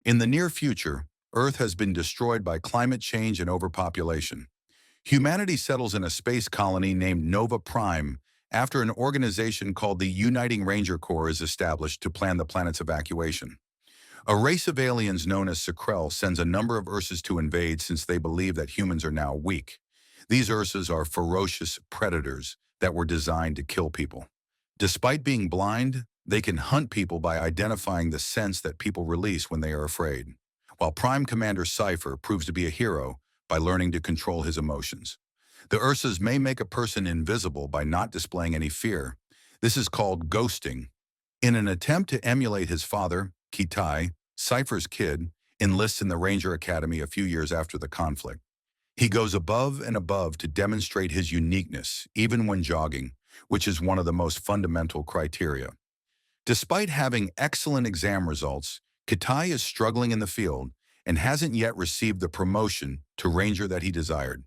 In the near future, Earth has been destroyed by climate change and overpopulation. Humanity settles in a space colony named Nova Prime after an organization called the Uniting Ranger Corps is established to plan the planet's evacuation. A race of aliens known as Sekrel sends a number of Ursas to invade since they believe that humans are now weak. These Ursas are ferocious predators that were designed to kill people. Despite being blind, they can hunt people by identifying the sense that people release when they are afraid, while Prime Commander Sci-Fi proves to be a hero by learning to control his emotions. The Ursas may make a person invisible by not displaying any fear. This is called ghosting. In an attempt to emulate his father, Kitai, Sci-Fi's kid, enlists in the Ranger Academy a few years after the conflict. He goes above and above to demonstrate his uniqueness, even when jogging, which is one of the most fundamental criteria. Despite having excellent exam results, Kitai is struggling in the field and hasn't yet received the promotion to Ranger that he desired.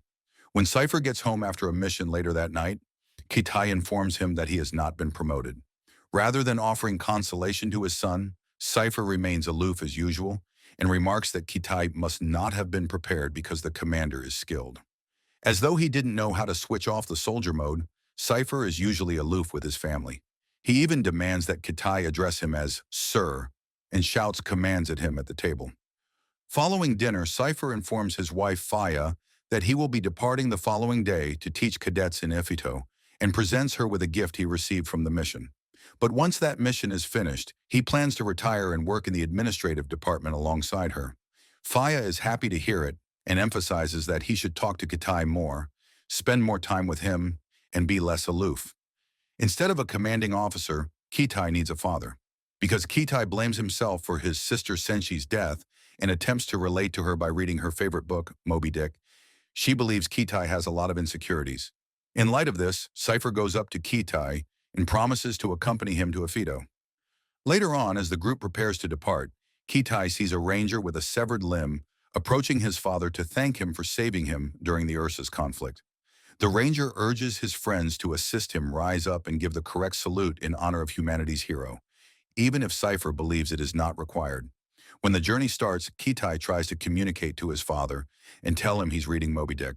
When Sci-Fi gets home after a mission later that night, Kitai informs him that he has not been promoted. Rather than offering consolation to his son, Sci-Fi remains aloof as usual and remarks that Kitai must not have been prepared because the commander is skilled. As though he didn't know how to switch off the soldier mode, Sci-Fi is usually aloof with his family. He even demands that Kitai address him as Sir and shouts commands at him at the table. Following dinner, Sci-Fi informs his wife Faya that he will be departing the following day to teach cadets in Ifito and presents her with a gift he received from the mission. But once that mission is finished, he plans to retire and work in the administrative department alongside her. Faya is happy to hear it and emphasizes that he should talk to Kitai more, spend more time with him, and be less aloof. Instead of a commanding officer, Kitai needs a father. Because Kitai blames himself for his sister Senshi's death and attempts to relate to her by reading her favorite book, Moby Dick, she believes Kitai has a lot of insecurities. In light of this, Sci-Fi goes up to Kitai and promises to accompany him to Ifito. Later on, as the group prepares to depart, Kitai sees a ranger with a severed limb approaching his father to thank him for saving him during the Ursus conflict. The ranger urges his friends to assist him rise up and give the correct salute in honor of humanity's hero, even if Sci-Fi believes it is not required. When the journey starts, Kitai tries to communicate to his father and tell him he's reading Moby Dick.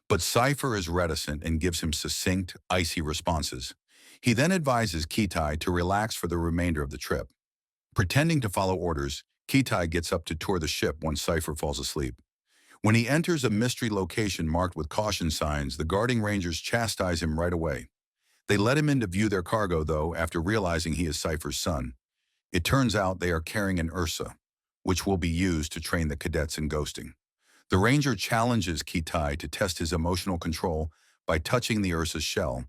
But Sci-Fi is reticent and gives him succinct, icy responses. He then advises Kitai to relax for the remainder of the trip. Pretending to follow orders, Kitai gets up to tour the ship once Sci-Fi falls asleep. When he enters a mystery location marked with caution signs, the guarding rangers chastise him right away. They let him in to view their cargo, though, after realizing he is Sci-Fi's son. It turns out they are carrying an Ursa, which will be used to train the cadets in ghosting. The ranger challenges Kitai to test his emotional control by touching the Ursa's shell,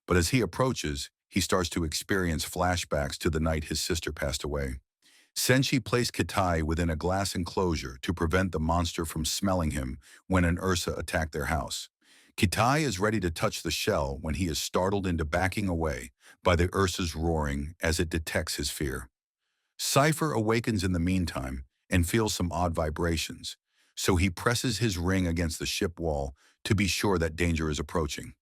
but as he approaches, he starts to experience flashbacks to the night his sister passed away. Senshi placed Kitai within a glass enclosure to prevent the monster from smelling him when an Ursa attacked their house. Kitai is ready to touch the shell when he is startled into backing away by the Ursa's roaring as it detects his fear. Sci-Fi awakens in the meantime and feels some odd vibrations, so he presses his ring against the ship wall to be sure that danger is approaching.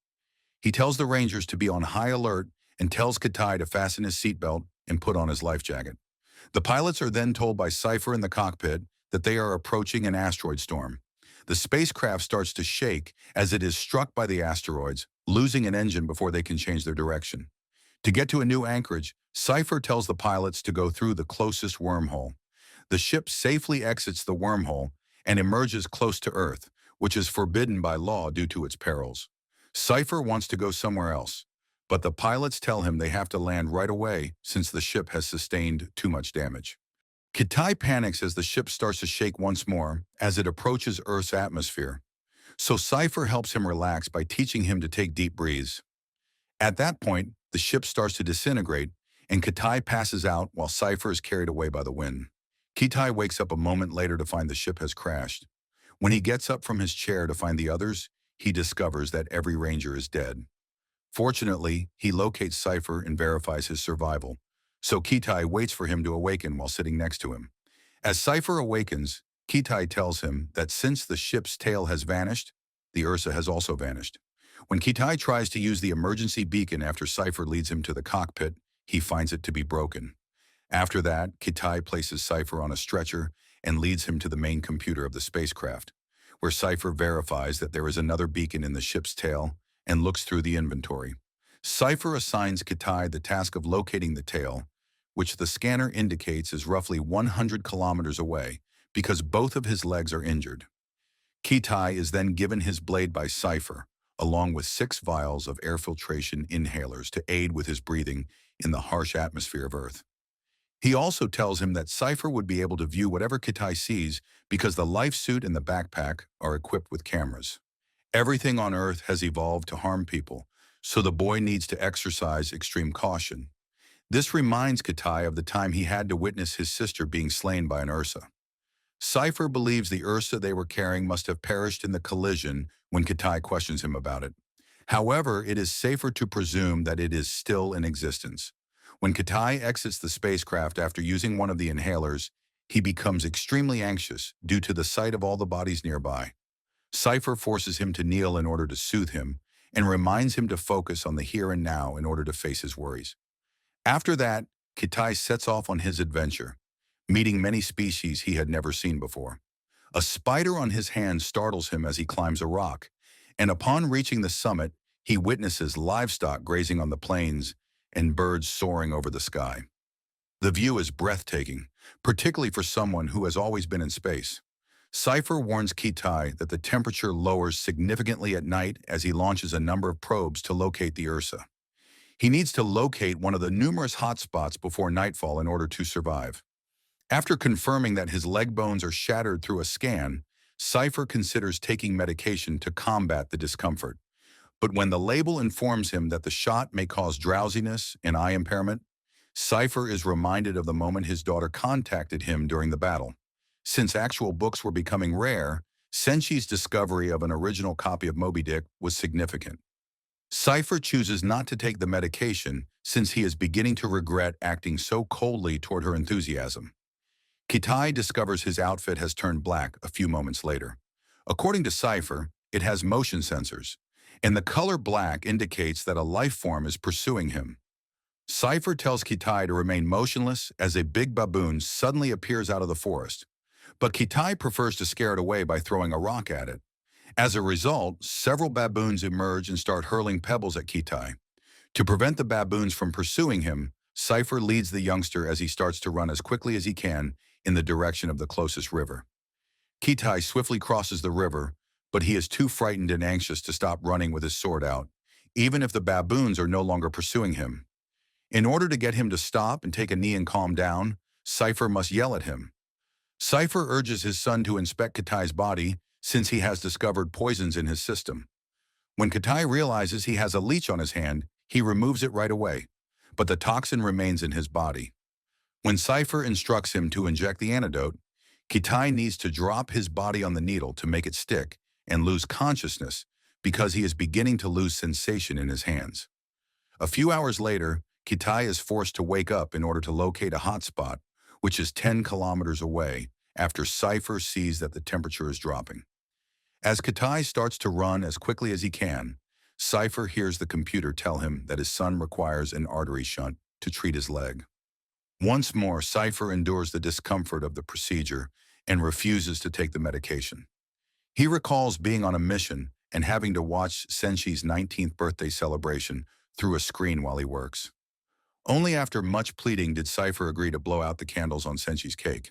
He tells the rangers to be on high alert and tells Kitai to fasten his seatbelt and put on his life jacket. The pilots are then told by Sci-Fi in the cockpit that they are approaching an asteroid storm. The spacecraft starts to shake as it is struck by the asteroids, losing an engine before they can change their direction. To get to a new anchorage, Sci-Fi tells the pilots to go through the closest wormhole. The ship safely exits the wormhole and emerges close to Earth, which is forbidden by law due to its perils. Sci-Fi wants to go somewhere else, but the pilots tell him they have to land right away since the ship has sustained too much damage. Kitai panics as the ship starts to shake once more as it approaches Earth's atmosphere, so Sci-Fi helps him relax by teaching him to take deep breaths. At that point, the ship starts to disintegrate, and Kitai passes out while Sci-Fi is carried away by the wind. Kitai wakes up a moment later to find the ship has crashed. When he gets up from his chair to find the others, he discovers that every ranger is dead. Fortunately, he locates Sci-Fi and verifies his survival, so Kitai waits for him to awaken while sitting next to him. As Sci-Fi awakens, Kitai tells him that since the ship's tail has vanished, the Ursa has also vanished. When Kitai tries to use the emergency beacon after Sci-Fi leads him to the cockpit, he finds it to be broken. After that, Kitai places Sci-Fi on a stretcher and leads him to the main computer of the spacecraft, where Cypher verifies that there is another beacon in the ship's tail and looks through the inventory. Cypher assigns Kitai the task of locating the tail, which the scanner indicates is roughly 100 kilometers away because both of his legs are injured. Kitai is then given his blade by Cypher, along with 6 vials of air filtration inhalers to aid with his breathing in the harsh atmosphere of Earth. He also tells him that Cypher would be able to view whatever Kitai sees because the life suit and the backpack are equipped with cameras. Everything on Earth has evolved to harm people, so the boy needs to exercise extreme caution. This reminds Kitai of the time he had to witness his sister being slain by an Ursa. Cypher believes the Ursa they were carrying must have perished in the collision when Kitai questions him about it. However, it is safer to presume that it is still in existence. When Kitai exits the spacecraft after using one of the inhalers, he becomes extremely anxious due to the sight of all the bodies nearby. Cypher forces him to kneel in order to soothe him and reminds him to focus on the here and now in order to face his worries. After that, Kitai sets off on his adventure, meeting many species he had never seen before. A spider on his hand startles him as he climbs a rock, and upon reaching the summit, he witnesses livestock grazing on the plains and birds soaring over the sky. The view is breathtaking, particularly for someone who has always been in space. Cypher warns Kitai that the temperature lowers significantly at night as he launches a number of probes to locate the Ursa. He needs to locate one of the numerous hotspots before nightfall in order to survive. After confirming that his leg bones are shattered through a scan, Cypher considers taking medication to combat the discomfort. But when the label informs him that the shot may cause drowsiness and eye impairment, Cypher is reminded of the moment his daughter contacted him during the battle. Since actual books were becoming rare, Senshi's discovery of an original copy of Moby Dick was significant. Cypher chooses not to take the medication since he is beginning to regret acting so coldly toward her enthusiasm. Kitai discovers his outfit has turned black a few moments later. According to Cypher, it has motion sensors, and the color black indicates that a life form is pursuing him. Cypher tells Kitai to remain motionless as a big baboon suddenly appears out of the forest, but Kitai prefers to scare it away by throwing a rock at it. As a result, several baboons emerge and start hurling pebbles at Kitai. To prevent the baboons from pursuing him, Cypher leads the youngster as he starts to run as quickly as he can in the direction of the closest river. Kitai swiftly crosses the river, but he is too frightened and anxious to stop running with his sword out, even if the baboons are no longer pursuing him. In order to get him to stop and take a knee and calm down, Cypher must yell at him. Cypher urges his son to inspect Kitai's body since he has discovered poisons in his system. When Kitai realizes he has a leech on his hand, he removes it right away, but the toxin remains in his body. When Cypher instructs him to inject the antidote, Kitai needs to drop his body on the needle to make it stick and lose consciousness because he is beginning to lose sensation in his hands. A few hours later, Kitai is forced to wake up in order to locate a hotspot, which is 10 kilometers away, after Cypher sees that the temperature is dropping. As Kitai starts to run as quickly as he can, Cypher hears the computer tell him that his son requires an artery shunt to treat his leg. Once more, Cypher endures the discomfort of the procedure and refuses to take the medication. He recalls being on a mission and having to watch Senshi's 19th birthday celebration through a screen while he works. Only after much pleading did Cypher agree to blow out the candles on Senshi's cake.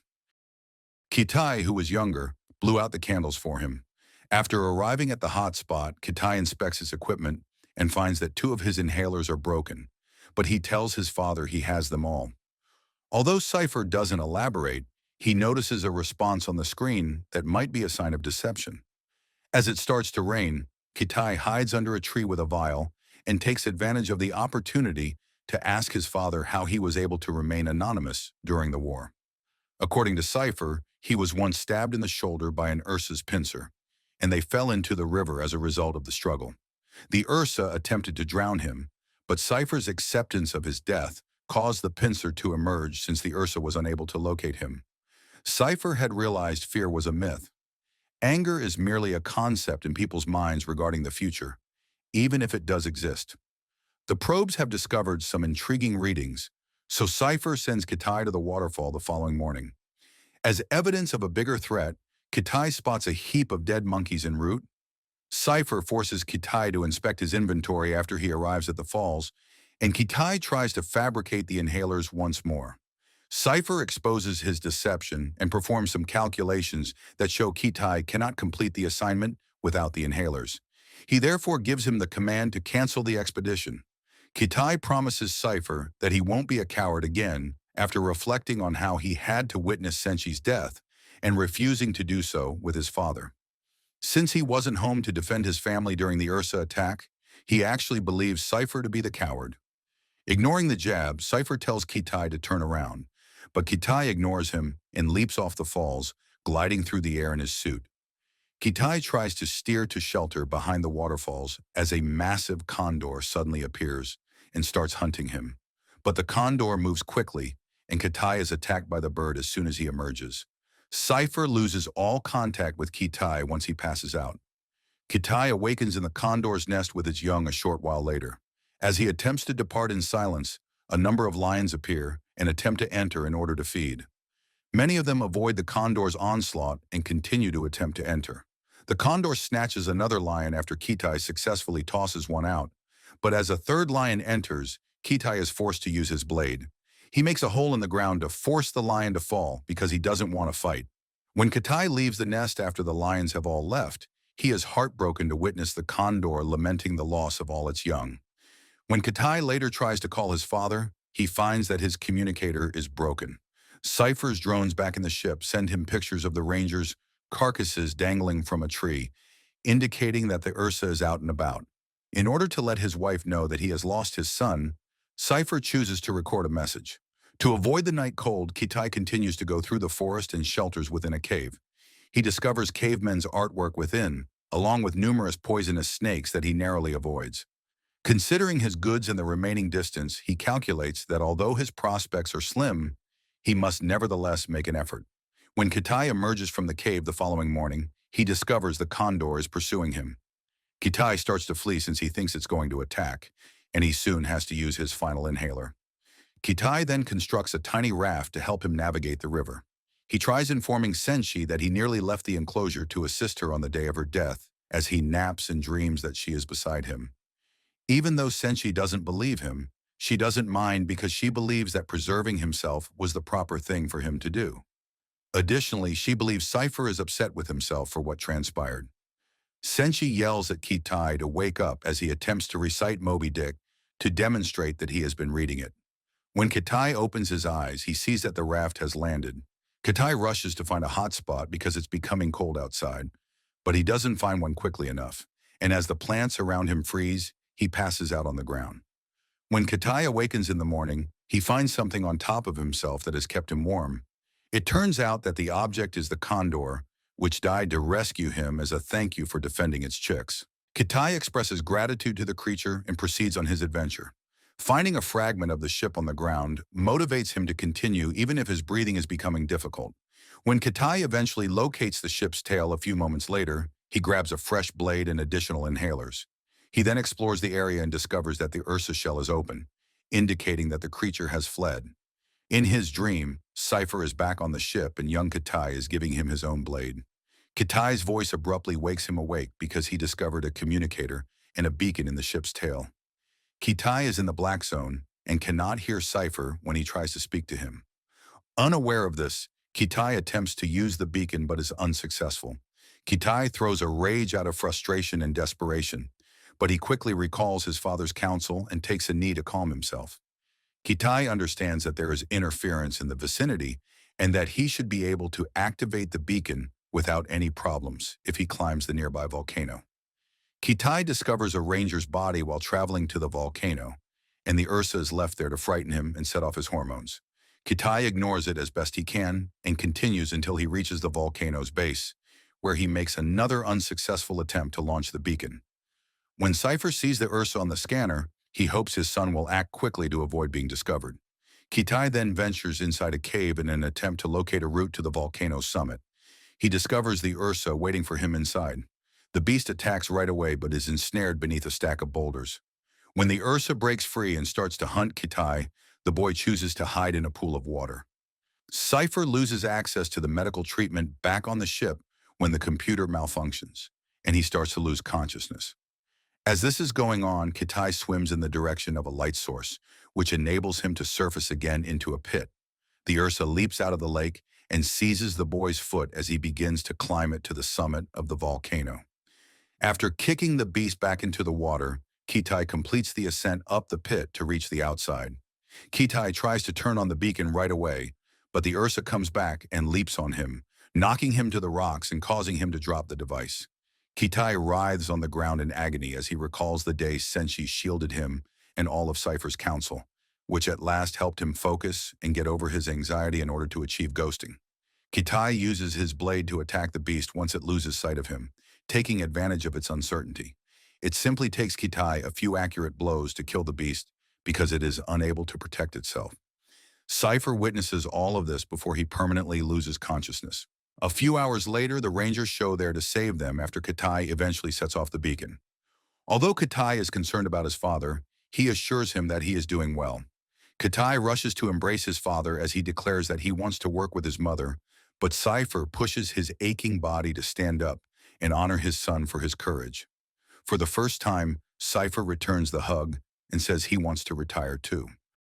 Kitai, who was younger, blew out the candles for him. After arriving at the hot spot, Kitai inspects his equipment and finds that 2 of his inhalers are broken, but he tells his father he has them all. Although Cypher doesn't elaborate, he notices a response on the screen that might be a sign of deception. As it starts to rain, Kitai hides under a tree with a vial and takes advantage of the opportunity to ask his father how he was able to remain anonymous during the war. According to Cypher, he was once stabbed in the shoulder by an Ursa's pincer, and they fell into the river as a result of the struggle. The Ursa attempted to drown him, but Cypher's acceptance of his death caused the pincer to emerge since the Ursa was unable to locate him. Cypher had realized fear was a myth. Anger is merely a concept in people's minds regarding the future, even if it does exist. The probes have discovered some intriguing readings, so Cypher sends Kitai to the waterfall the following morning. As evidence of a bigger threat, Kitai spots a heap of dead monkeys en route. Sci-Fi forces Kitai to inspect his inventory after he arrives at the falls, and Kitai tries to fabricate the inhalers once more. Sci-Fi exposes his deception and performs some calculations that show Kitai cannot complete the assignment without the inhalers. He therefore gives him the command to cancel the expedition. Kitai promises Sci-Fi that he won't be a coward again after reflecting on how he had to witness Senshi's death and refusing to do so with his father. Since he wasn't home to defend his family during the Ursa attack, he actually believes Sci-Fi to be the coward. Ignoring the jab, Sci-Fi tells Kitai to turn around, but Kitai ignores him and leaps off the falls, gliding through the air in his suit. Kitai tries to steer to shelter behind the waterfalls as a massive condor suddenly appears and starts hunting him. But the condor moves quickly, and Kitai is attacked by the bird as soon as he emerges. Sci-Fi loses all contact with Kitai once he passes out. Kitai awakens in the condor's nest with its young a short while later. As he attempts to depart in silence, a number of lions appear and attempt to enter in order to feed. Many of them avoid the condor's onslaught and continue to attempt to enter. The condor snatches another lion after Kitai successfully tosses one out, but as a third lion enters, Kitai is forced to use his blade. He makes a hole in the ground to force the lion to fall because he doesn't want to fight. When Kitai leaves the nest after the lions have all left, he is heartbroken to witness the condor lamenting the loss of all its young. When Kitai later tries to call his father, he finds that his communicator is broken. Sci-Fi's drones back in the ship send him pictures of the Rangers' carcasses dangling from a tree, indicating that the Ursa is out and about. In order to let his wife know that he has lost his son, Sci-Fi chooses to record a message. To avoid the night cold, Kitai continues to go through the forest and shelters within a cave. He discovers cavemen's artwork within, along with numerous poisonous snakes that he narrowly avoids. Considering his goods and the remaining distance, he calculates that although his prospects are slim, he must nevertheless make an effort. When Kitai emerges from the cave the following morning, he discovers the condor is pursuing him. Kitai starts to flee since he thinks it's going to attack, and he soon has to use his final inhaler. Kitai then constructs a tiny raft to help him navigate the river. He tries informing Senshi that he nearly left the enclosure to assist her on the day of her death, as he naps and dreams that she is beside him. Even though Senshi doesn't believe him, she doesn't mind because she believes that preserving himself was the proper thing for him to do. Additionally, she believes Sci-Fi is upset with himself for what transpired. Senshi yells at Kitai to wake up as he attempts to recite Moby Dick to demonstrate that he has been reading it. When Kitai opens his eyes, he sees that the raft has landed. Kitai rushes to find a hot spot because it's becoming cold outside, but he doesn't find one quickly enough, and as the plants around him freeze, he passes out on the ground. When Kitai awakens in the morning, he finds something on top of himself that has kept him warm. It turns out that the object is the condor, which died to rescue him as a thank you for defending its chicks. Kitai expresses gratitude to the creature and proceeds on his adventure. Finding a fragment of the ship on the ground motivates him to continue even if his breathing is becoming difficult. When Kitai eventually locates the ship's tail a few moments later, he grabs a fresh blade and additional inhalers. He then explores the area and discovers that the Ursa shell is open, indicating that the creature has fled. In his dream, Sci-Fi is back on the ship and young Kitai is giving him his own blade. Kitai's voice abruptly wakes him awake because he discovered a communicator and a beacon in the ship's tail. Kitai is in the black zone and cannot hear Sci-Fi when he tries to speak to him. Unaware of this, Kitai attempts to use the beacon but is unsuccessful. Kitai throws a rage out of frustration and desperation, but he quickly recalls his father's counsel and takes a knee to calm himself. Kitai understands that there is interference in the vicinity and that he should be able to activate the beacon without any problems if he climbs the nearby volcano. Kitai discovers a ranger's body while traveling to the volcano, and the Ursa is left there to frighten him and set off his hormones. Kitai ignores it as best he can and continues until he reaches the volcano's base, where he makes another unsuccessful attempt to launch the beacon. When Sci-Fi sees the Ursa on the scanner, he hopes his son will act quickly to avoid being discovered. Kitai then ventures inside a cave in an attempt to locate a route to the volcano's summit. He discovers the Ursa waiting for him inside. The beast attacks right away but is ensnared beneath a stack of boulders. When the Ursa breaks free and starts to hunt Kitai, the boy chooses to hide in a pool of water. Cypher loses access to the medical treatment back on the ship when the computer malfunctions, and he starts to lose consciousness. As this is going on, Kitai swims in the direction of a light source, which enables him to surface again into a pit. The Ursa leaps out of the lake and seizes the boy's foot as he begins to climb it to the summit of the volcano. After kicking the beast back into the water, Kitai completes the ascent up the pit to reach the outside. Kitai tries to turn on the beacon right away, but the Ursa comes back and leaps on him, knocking him to the rocks and causing him to drop the device. Kitai writhes on the ground in agony as he recalls the day Senshi shielded him and all of Cypher's counsel, which at last helped him focus and get over his anxiety in order to achieve ghosting. Kitai uses his blade to attack the beast once it loses sight of him, taking advantage of its uncertainty. It simply takes Kitai a few accurate blows to kill the beast because it is unable to protect itself. Cypher witnesses all of this before he permanently loses consciousness. A few hours later, the Rangers show there to save them after Kitai eventually sets off the beacon. Although Kitai is concerned about his father, he assures him that he is doing well. Kitai rushes to embrace his father as he declares that he wants to work with his mother, but Cypher pushes his aching body to stand up and honor his son for his courage. For the first time, Cypher returns the hug and says he wants to retire too.